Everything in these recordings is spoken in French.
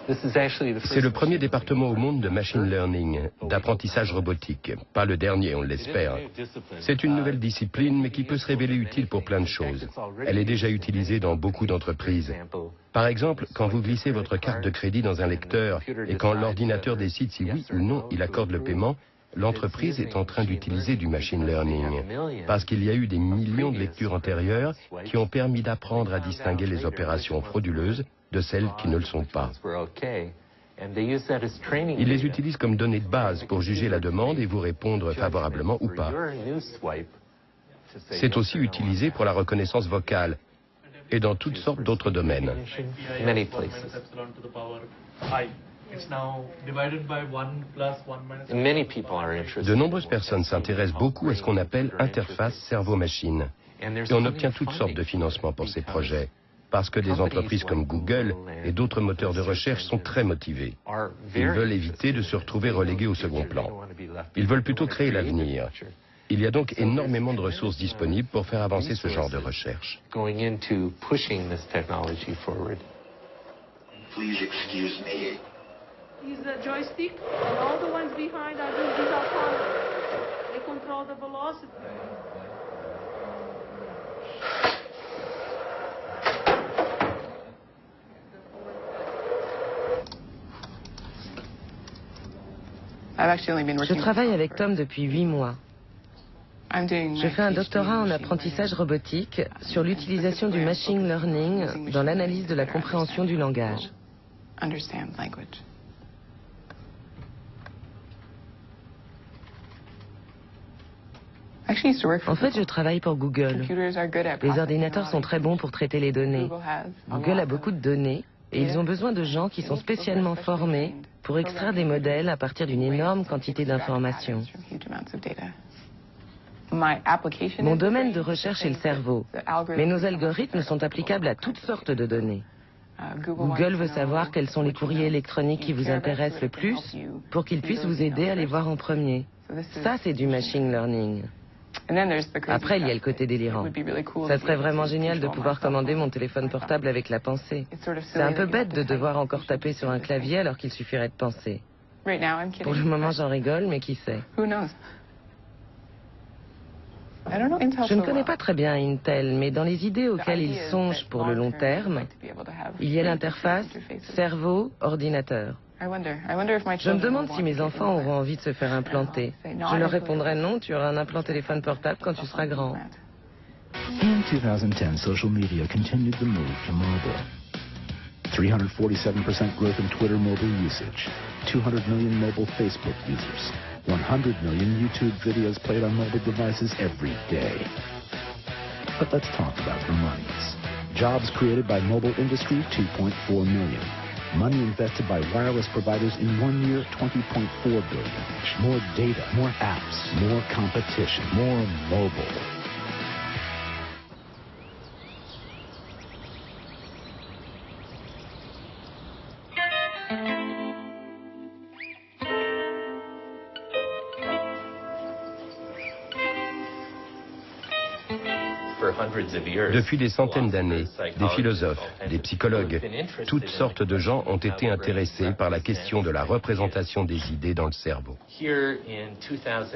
C'est le premier département au monde de machine learning, d'apprentissage robotique. Pas le dernier, on l'espère. C'est une nouvelle discipline, mais qui peut se révéler utile pour plein de choses. Elle est déjà utilisée dans beaucoup d'entreprises. Par exemple, quand vous glissez votre carte de crédit dans un lecteur et quand l'ordinateur décide si oui ou non il accorde le paiement, l'entreprise est en train d'utiliser du machine learning. Parce qu'il y a eu des millions de lectures antérieures qui ont permis d'apprendre à distinguer les opérations frauduleuses de celles qui ne le sont pas. Ils les utilisent comme données de base pour juger la demande et vous répondre favorablement ou pas. C'est aussi utilisé pour la reconnaissance vocale et dans toutes sortes d'autres domaines. De nombreuses personnes s'intéressent beaucoup à ce qu'on appelle interface cerveau-machine. Et on obtient toutes sortes de financements pour ces projets, parce que des entreprises comme Google et d'autres moteurs de recherche sont très motivés. Ils veulent éviter de se retrouver relégués au second plan. Ils veulent plutôt créer l'avenir. Il y a donc énormément de ressources disponibles pour faire avancer ce genre de recherche. Use the joystick, and all the ones behind are these are controls. They control the velocity. Je travaille avec Tom depuis 8 mois. Je fais un doctorat en apprentissage robotique sur l'utilisation du machine learning dans l'analyse de la compréhension du langage. En fait, je travaille pour Google. Les ordinateurs sont très bons pour traiter les données. Google a beaucoup de données et ils ont besoin de gens qui sont spécialement formés pour extraire des modèles à partir d'une énorme quantité d'informations. Mon domaine de recherche est le cerveau, mais nos algorithmes sont applicables à toutes sortes de données. Google veut savoir quels sont les courriers électroniques qui vous intéressent le plus pour qu'ils puissent vous aider à les voir en premier. Ça, c'est du machine learning. Après, il y a le côté délirant. Ça serait vraiment génial de pouvoir commander mon téléphone portable avec la pensée. C'est un peu bête de devoir encore taper sur un clavier alors qu'il suffirait de penser. Pour le moment, j'en rigole, mais qui sait? Je ne connais pas très bien Intel, mais dans les idées auxquelles ils songent pour le long terme, il y a l'interface cerveau-ordinateur. Je me demande si mes enfants auront envie de se faire implanter. Je leur répondrai non, tu auras un implant téléphone portable quand tu seras grand. In 2010, social media continued the move to mobile. 347% growth in Twitter mobile usage, 200 million mobile Facebook users, 100 million YouTube videos played on mobile devices every day. But let's talk about the monies. Jobs created by mobile industry, 2.4 million. Money invested by wireless providers in 1 year, 20.4 billion. More data, more apps, more competition, more mobile. Depuis des centaines d'années, des philosophes, des psychologues, toutes sortes de gens ont été intéressés par la question de la représentation des idées dans le cerveau.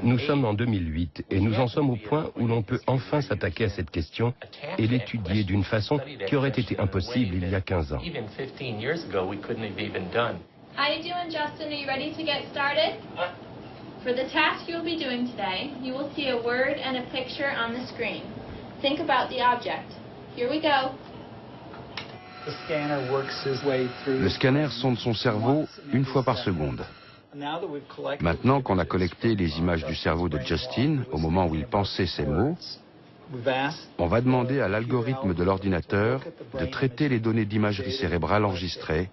Nous sommes en 2008 et nous en sommes au point où l'on peut enfin s'attaquer à cette question et l'étudier d'une façon qui aurait été impossible il y a 15 ans. How you doing, Justin? Are you ready to get started? For the task you'll be doing today, you will see a word and a picture on the screen. Think about the object. Here we go. Le scanner sonde son cerveau une fois par seconde. Maintenant qu'on a collecté les images du cerveau de Justin au moment où il pensait ces mots, on va demander à l'algorithme de l'ordinateur de traiter les données d'imagerie cérébrale enregistrées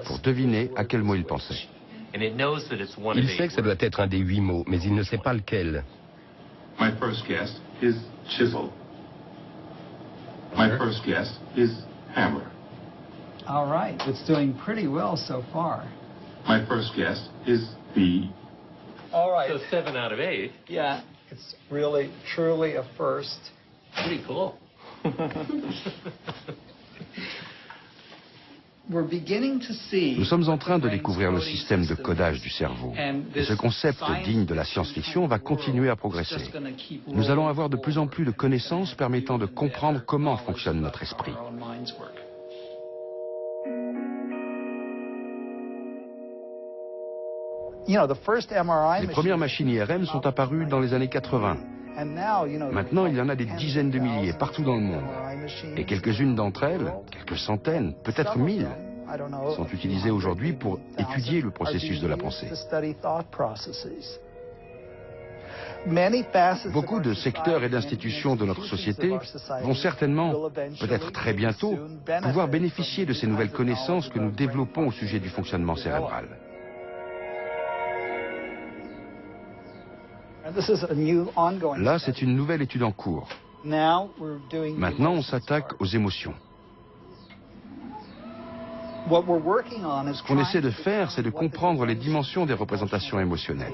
pour deviner à quel mot il pensait. Il sait que ça doit être un des 8 mots, mais il ne sait pas lequel. My first guess is chisel. My first guess is hammer. All right, it's doing pretty well so far. My first guess is B. All right. So 7 out of 8. Yeah, it's really, truly a first. Nous sommes en train de découvrir le système de codage du cerveau. Et ce concept digne de la science-fiction va continuer à progresser. Nous allons avoir de plus en plus de connaissances permettant de comprendre comment fonctionne notre esprit. Les premières machines IRM sont apparues dans les années 80. Maintenant, il y en a des dizaines de milliers partout dans le monde. Et quelques-unes d'entre elles, quelques centaines, peut-être 1000, sont utilisées aujourd'hui pour étudier le processus de la pensée. Beaucoup de secteurs et d'institutions de notre société vont certainement, peut-être très bientôt, pouvoir bénéficier de ces nouvelles connaissances que nous développons au sujet du fonctionnement cérébral. Là, c'est une nouvelle étude en cours. Maintenant, on s'attaque aux émotions. Ce qu'on essaie de faire, c'est de comprendre les dimensions des représentations émotionnelles.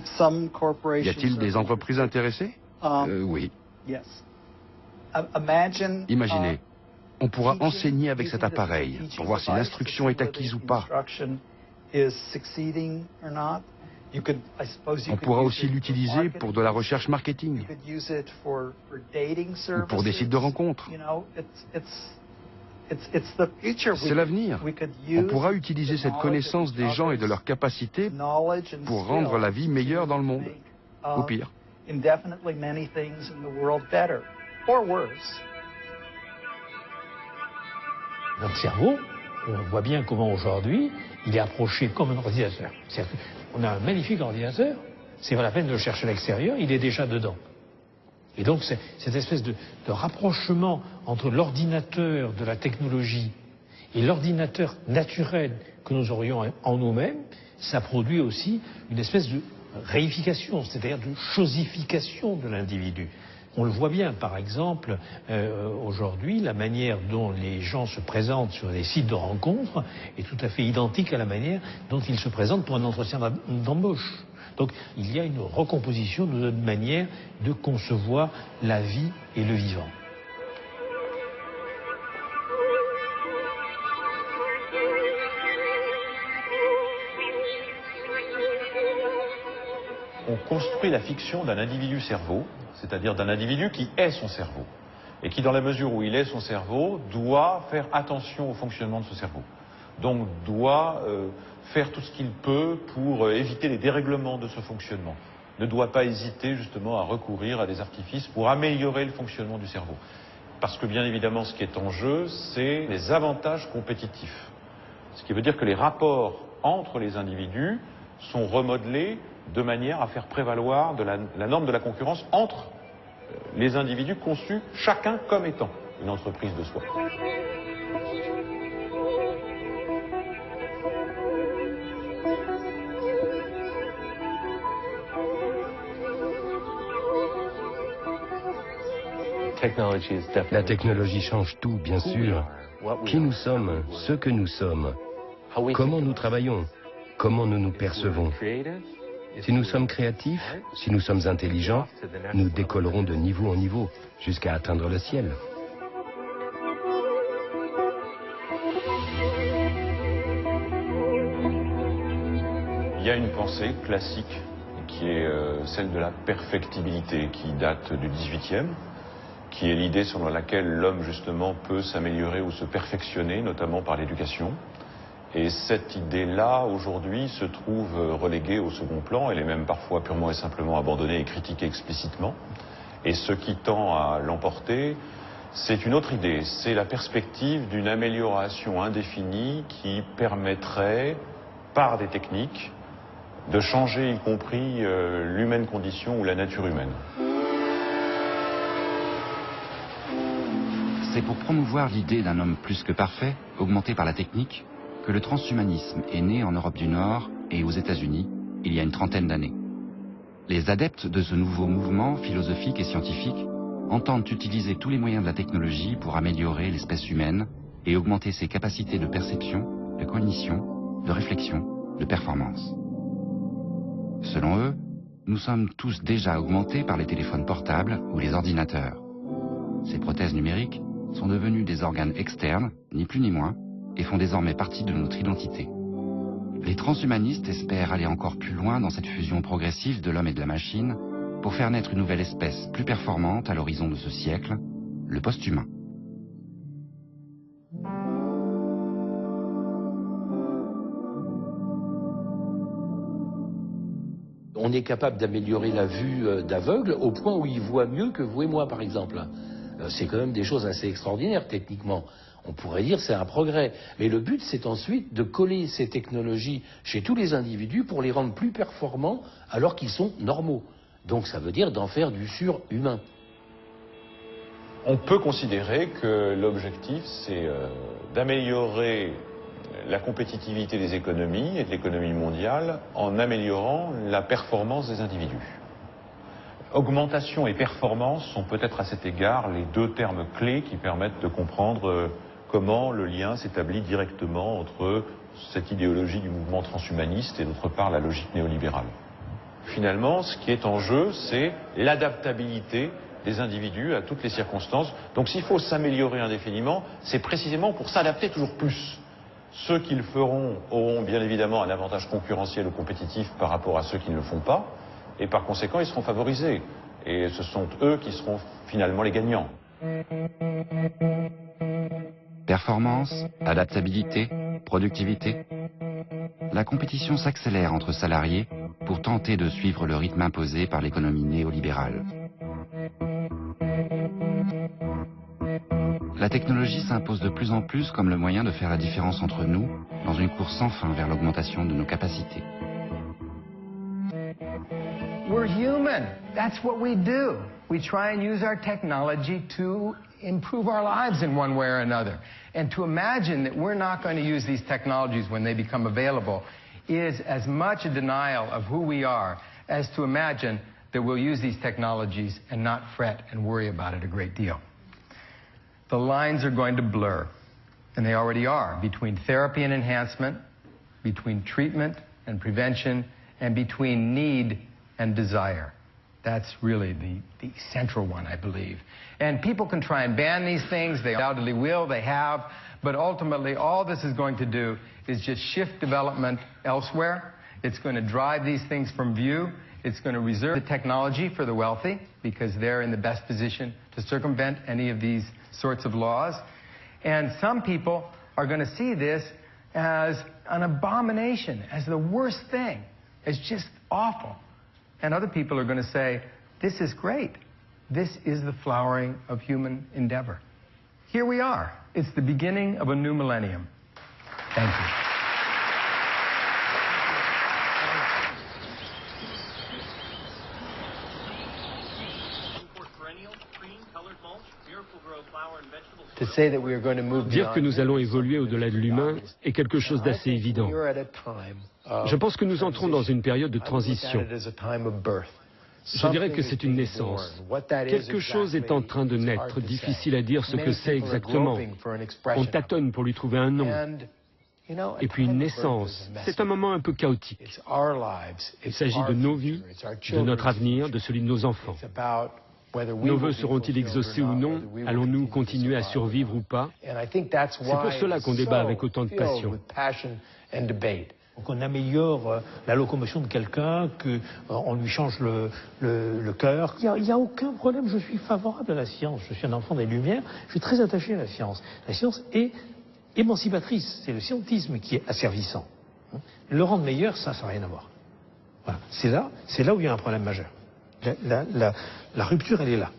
Y a-t-il des entreprises intéressées? Oui. Imaginez, on pourra enseigner avec cet appareil pour voir si l'instruction est acquise ou pas. On pourra aussi l'utiliser pour de la recherche marketing ou pour des sites de rencontres. C'est l'avenir. On pourra utiliser cette connaissance des gens et de leurs capacités pour rendre la vie meilleure dans le monde, ou pire. Notre cerveau, on voit bien comment aujourd'hui, il est approché comme un ordinateur. On a un magnifique ordinateur, c'est pas la peine de le chercher à l'extérieur, il est déjà dedans. Et donc cette espèce de rapprochement entre l'ordinateur de la technologie et l'ordinateur naturel que nous aurions en nous-mêmes, ça produit aussi une espèce de réification, c'est-à-dire de chosification de l'individu. On le voit bien, par exemple, aujourd'hui, la manière dont les gens se présentent sur des sites de rencontres est tout à fait identique à la manière dont ils se présentent pour un entretien d'embauche. Donc il y a une recomposition de notre manière de concevoir la vie et le vivant. On construit la fiction d'un individu-cerveau, c'est-à-dire d'un individu qui est son cerveau, et qui, dans la mesure où il est son cerveau, doit faire attention au fonctionnement de ce cerveau. Donc doit faire tout ce qu'il peut pour éviter les dérèglements de ce fonctionnement. Ne doit pas hésiter justement à recourir à des artifices pour améliorer le fonctionnement du cerveau. Parce que bien évidemment, ce qui est en jeu, c'est les avantages compétitifs. Ce qui veut dire que les rapports entre les individus sont remodelés de manière à faire prévaloir la norme de la concurrence entre les individus conçus chacun comme étant une entreprise de soi. La technologie change tout, bien sûr. Qui nous sommes, ce que nous sommes, comment nous travaillons, comment nous nous percevons. Si nous sommes créatifs, si nous sommes intelligents, nous décollerons de niveau en niveau jusqu'à atteindre le ciel. Il y a une pensée classique qui est celle de la perfectibilité, qui date du XVIIIe, qui est l'idée selon laquelle l'homme justement peut s'améliorer ou se perfectionner, notamment par l'éducation. Et cette idée-là, aujourd'hui, se trouve reléguée au second plan. Elle est même parfois purement et simplement abandonnée et critiquée explicitement. Et ce qui tend à l'emporter, c'est une autre idée. C'est la perspective d'une amélioration indéfinie qui permettrait, par des techniques, de changer y compris l'humaine condition ou la nature humaine. C'est pour promouvoir l'idée d'un homme plus que parfait, augmenté par la technique, que le transhumanisme est né en Europe du Nord et aux États-Unis il y a une trentaine d'années. Les adeptes de ce nouveau mouvement philosophique et scientifique entendent utiliser tous les moyens de la technologie pour améliorer l'espèce humaine et augmenter ses capacités de perception, de cognition, de réflexion, de performance. Selon eux, nous sommes tous déjà augmentés par les téléphones portables ou les ordinateurs. Ces prothèses numériques sont devenus des organes externes, ni plus ni moins, et font désormais partie de notre identité. Les transhumanistes espèrent aller encore plus loin dans cette fusion progressive de l'homme et de la machine pour faire naître une nouvelle espèce plus performante à l'horizon de ce siècle, le post-humain. On est capable d'améliorer la vue d'aveugle au point où il voit mieux que vous et moi, par exemple. C'est quand même des choses assez extraordinaires, techniquement. On pourrait dire que c'est un progrès. Mais le but, c'est ensuite de coller ces technologies chez tous les individus pour les rendre plus performants alors qu'ils sont normaux. Donc ça veut dire d'en faire du surhumain. On peut considérer que l'objectif, c'est d'améliorer la compétitivité des économies et de l'économie mondiale en améliorant la performance des individus. Augmentation et performance sont peut-être à cet égard les deux termes clés qui permettent de comprendre comment le lien s'établit directement entre cette idéologie du mouvement transhumaniste et d'autre part la logique néolibérale. Finalement, ce qui est en jeu, c'est l'adaptabilité des individus à toutes les circonstances. Donc s'il faut s'améliorer indéfiniment, c'est précisément pour s'adapter toujours plus. Ceux qui le feront auront bien évidemment un avantage concurrentiel ou compétitif par rapport à ceux qui ne le font pas, et par conséquent, ils seront favorisés. Et ce sont eux qui seront finalement les gagnants. Performance, adaptabilité, productivité. La compétition s'accélère entre salariés pour tenter de suivre le rythme imposé par l'économie néolibérale. La technologie s'impose de plus en plus comme le moyen de faire la différence entre nous dans une course sans fin vers l'augmentation de nos capacités. We're human. That's what we do. We try and use our technology to improve our lives in one way or another. And to imagine that we're not going to use these technologies when they become available is as much a denial of who we are as to imagine that we'll use these technologies and not fret and worry about it a great deal. The lines are going to blur, and they already are, between therapy and enhancement, between treatment and prevention, and between need and desire. That's really the central one, I believe. And people can try and ban these things. They undoubtedly will. They have. But ultimately, all this is going to do is just shift development elsewhere. It's going to drive these things from view. It's going to reserve the technology for the wealthy because they're in the best position to circumvent any of these sorts of laws. And some people are going to see this as an abomination, as the worst thing. It's just awful. And other people are going to say, this is great. This is the flowering of human endeavor. Here we are. It's the beginning of a new millennium. Thank you. Dire que nous allons évoluer au-delà de l'humain est quelque chose d'assez évident. Je pense que nous entrons dans une période de transition. Je dirais que c'est une naissance. Quelque chose est en train de naître, difficile à dire ce que c'est exactement. On tâtonne pour lui trouver un nom. Et puis une naissance, c'est un moment un peu chaotique. Il s'agit de nos vies, de notre avenir, de celui de nos enfants. Nos vœux seront-ils exaucés ou non? Allons-nous continuer à survivre ou pas? C'est pour cela qu'on débat avec autant de passion. Qu'on améliore la locomotion de quelqu'un, qu'on lui change le cœur. Il n'y a aucun problème, je suis favorable à la science. Je suis un enfant des Lumières, je suis très attaché à la science. La science est émancipatrice, c'est le scientisme qui est asservissant. Le rendre meilleur, ça n'a rien à voir. Voilà. C'est là où il y a un problème majeur. La rupture, elle est là.